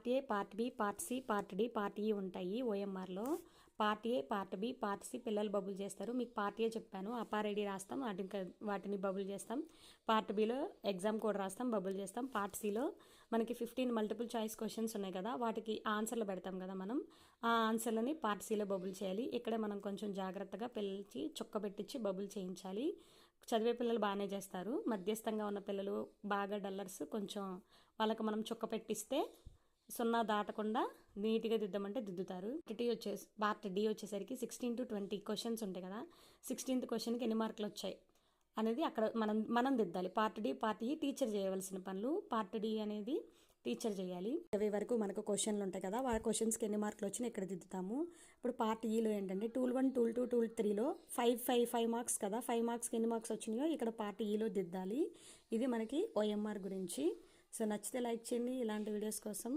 Part A, part B, part C, part D, part E ఉంటాయి ఓఎంఆర్లో. Part A, part B, part C పిల్లలు bubble చేస్తారు. మీకు part A చెప్పాను, అపారెడీ రాస్తాం, వాటిని బబుల్ చేస్తాం. పార్ట్ బిలో ఎగ్జామ్ కోడ్ రాస్తాం, బబుల్ చేస్తాం. పార్ట్ సిలో మనకి 15 మల్టిపుల్ చాయిస్ క్వశ్చన్స్ ఉన్నాయి కదా, వాటికి ఆన్సర్లు పెడతాం కదా మనం, ఆ ఆన్సర్లని పార్ట్ సిలో బబుల్ చేయాలి. ఇక్కడే మనం కొంచెం జాగ్రత్తగా పిల్లలకి చుక్క పెట్టించి బబుల్ చేయించాలి. చదివే పిల్లలు బాగానే చేస్తారు, మధ్యస్థంగా ఉన్న పిల్లలు బాగా డల్లర్స్, కొంచెం వాళ్ళకి మనం చుక్క పెట్టిస్తే 0 దాటకుండా నీట్గా దిద్దామంటే దిద్దుతారు. పార్ట్ డి వచ్చేసరికి 16 to 20 క్వశ్చన్స్ ఉంటాయి కదా, 16th క్వశ్చన్కి ఎన్ని మార్కులు వచ్చాయి అనేది అక్కడ మనం దిద్దాలి. పార్ట్ డి, పార్ట్ ఈ టీచర్ చేయవలసిన పనులు, పార్ట్ డి అనేది టీచర్ చేయాలి. అవి వరకు మనకు క్వశ్చన్లు ఉంటాయి కదా, ఆ క్వశ్చన్స్కి ఎన్ని మార్కులు వచ్చినా ఇక్కడ దిద్దుతాము. ఇప్పుడు పార్ట్ ఈలో ఏంటంటే టూల్ 1, టూల్ 2, టూల్ 3లో 5 మార్క్స్ కదా, 5 మార్క్స్కి ఎన్ని మార్క్స్ వచ్చినాయో ఇక్కడ పార్ట్ ఈలో దిద్దాలి. ఇది మనకి ఓఎంఆర్ గురించి. సో నచ్చితే లైక్ చేయండి ఇలాంటి వీడియోస్ కోసం.